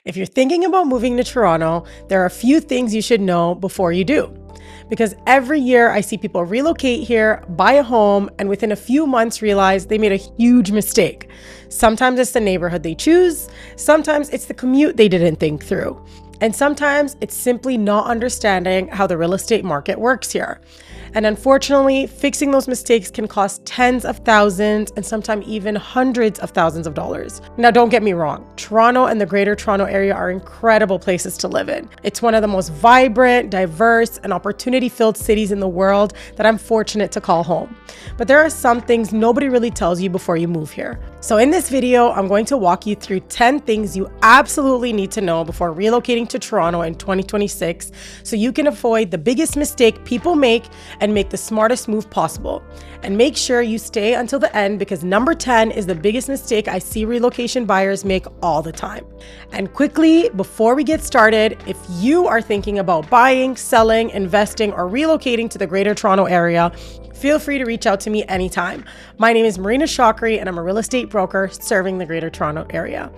If you're thinking about moving to Toronto, there are a few things you should know before you do. Because every year I see people relocate here, buy a home, and within a few months realize they made a huge mistake. Sometimes it's the neighborhood they choose, sometimes it's the commute they didn't think through, and sometimes it's simply not understanding how the real estate market works here. And unfortunately, fixing those mistakes can cost tens of thousands and sometimes even hundreds of thousands of dollars. Now, don't get me wrong. Toronto and the Greater Toronto Area are incredible places to live in. It's one of the most vibrant, diverse, and opportunity-filled cities in the world that I'm fortunate to call home. But there are some things nobody really tells you before you move here. So in this video, I'm going to walk you through 10 things you absolutely need to know before relocating to Toronto in 2026 so you can avoid the biggest mistake people make and make the smartest move possible. And make sure you stay until the end because number 10 is the biggest mistake I see relocation buyers make all the time. And quickly, before we get started, if you are thinking about buying, selling, investing, or relocating to the Greater Toronto Area, feel free to reach out to me anytime. My name is Marena Shokri and I'm a real estate broker serving the Greater Toronto Area.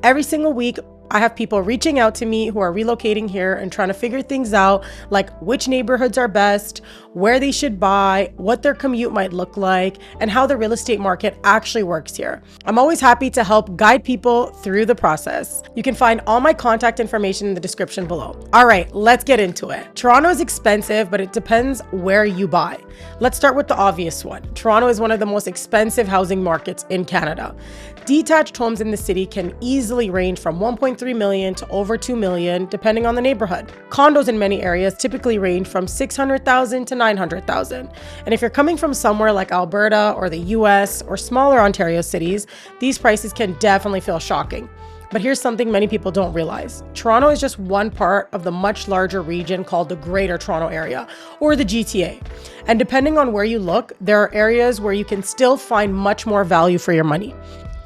Every single week, I have people reaching out to me who are relocating here and trying to figure things out, like which neighborhoods are best, where they should buy, what their commute might look like, and how the real estate market actually works here. I'm always happy to help guide people through the process. You can find all my contact information in the description below. All right, let's get into it. Toronto is expensive, but it depends where you buy. Let's start with the obvious one. Toronto is one of the most expensive housing markets in Canada. Detached homes in the city can easily range from 1.3 million to over 2 million, depending on the neighborhood. Condos in many areas typically range from 600,000 to 900,000. And if you're coming from somewhere like Alberta or the US or smaller Ontario cities, these prices can definitely feel shocking. But here's something many people don't realize. Toronto is just one part of the much larger region called the Greater Toronto Area, or the GTA. And depending on where you look, there are areas where you can still find much more value for your money.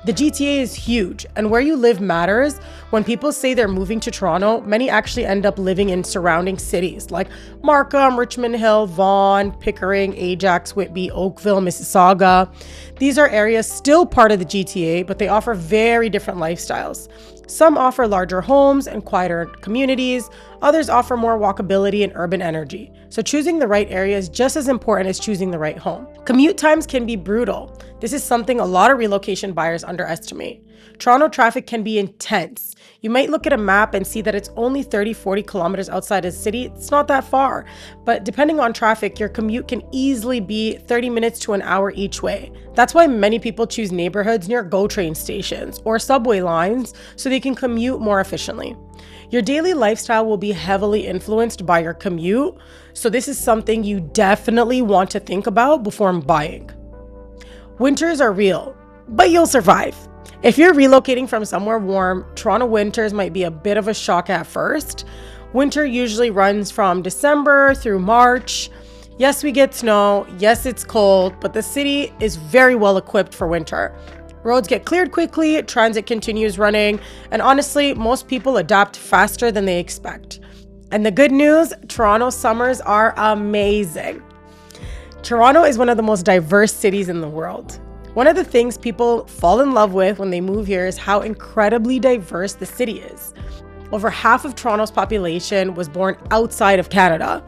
The GTA is huge, and where you live matters. When people say they're moving to Toronto, many actually end up living in surrounding cities like Markham, Richmond Hill, Vaughan, Pickering, Ajax, Whitby, Oakville, Mississauga. These are areas still part of the GTA, but they offer very different lifestyles. Some offer larger homes and quieter communities. Others offer more walkability and urban energy. So choosing the right area is just as important as choosing the right home. Commute times can be brutal. This is something a lot of relocation buyers underestimate. Toronto traffic can be intense. You might look at a map and see that it's only 30-40 kilometers outside of the city. It's not that far. But depending on traffic, your commute can easily be 30 minutes to an hour each way. That's why many people choose neighborhoods near GO train stations or subway lines so they can commute more efficiently. Your daily lifestyle will be heavily influenced by your commute, so this is something you definitely want to think about before buying. Winters are real, but you'll survive. If you're relocating from somewhere warm, Toronto winters might be a bit of a shock at first. Winter usually runs from December through March. Yes, we get snow. Yes, it's cold, but the city is very well equipped for winter. Roads get cleared quickly, transit continues running, and honestly, most people adapt faster than they expect. And the good news, Toronto summers are amazing. Toronto is one of the most diverse cities in the world. One of the things people fall in love with when they move here is how incredibly diverse the city is. Over half of Toronto's population was born outside of Canada,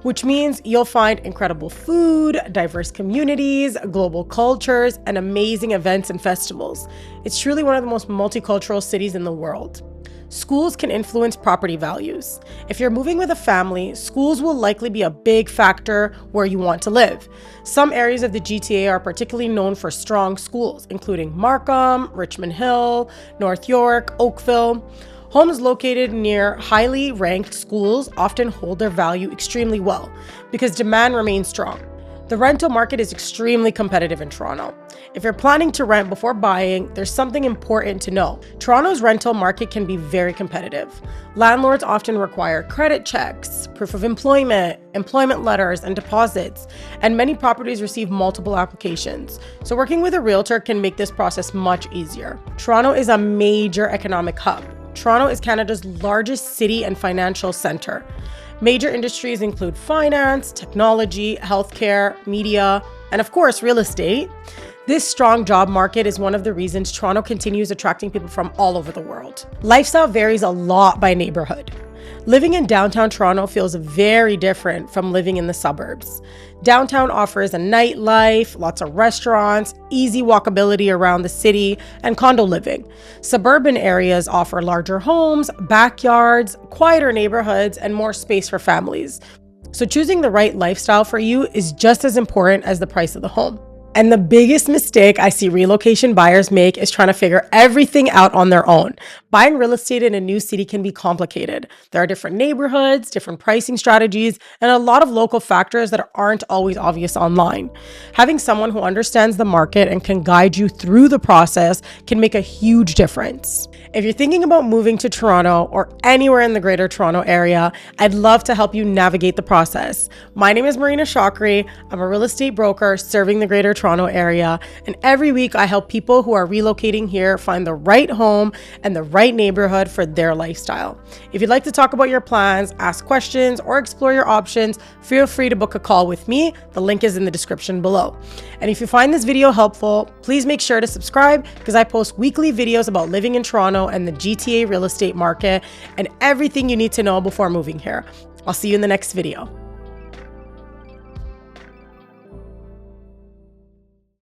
which means you'll find incredible food, diverse communities, global cultures, and amazing events and festivals. It's truly one of the most multicultural cities in the world. Schools can influence property values. If you're moving with a family, schools will likely be a big factor where you want to live. Some areas of the GTA are particularly known for strong schools, including Markham, Richmond Hill, North York, Oakville. Homes located near highly ranked schools often hold their value extremely well because demand remains strong. The rental market is extremely competitive in Toronto. If you're planning to rent before buying, there's something important to know. Toronto's rental market can be very competitive. Landlords often require credit checks, proof of employment, employment letters, and deposits, and many properties receive multiple applications. So working with a realtor can make this process much easier. Toronto is a major economic hub. Toronto is Canada's largest city and financial center. Major industries include finance, technology, healthcare, media, and of course, real estate. This strong job market is one of the reasons Toronto continues attracting people from all over the world. Lifestyle varies a lot by neighborhood. Living in downtown Toronto feels very different from living in the suburbs. Downtown offers a nightlife, lots of restaurants, easy walkability around the city, and condo living. Suburban areas offer larger homes, backyards, quieter neighborhoods, and more space for families. So choosing the right lifestyle for you is just as important as the price of the home. And the biggest mistake I see relocation buyers make is trying to figure everything out on their own. Buying real estate in a new city can be complicated. There are different neighborhoods, different pricing strategies, and a lot of local factors that aren't always obvious online. Having someone who understands the market and can guide you through the process can make a huge difference. If you're thinking about moving to Toronto or anywhere in the Greater Toronto area, I'd love to help you navigate the process. My name is Marena Shokri. I'm a real estate broker serving the Greater Toronto area, and every week I help people who are relocating here find the right home and the right neighborhood for their lifestyle. If you'd like to talk about your plans, ask questions, or explore your options, feel free to book a call with me. The link is in the description below. And if you find this video helpful, please make sure to subscribe because I post weekly videos about living in Toronto and the GTA real estate market and everything you need to know before moving here. I'll see you in the next video.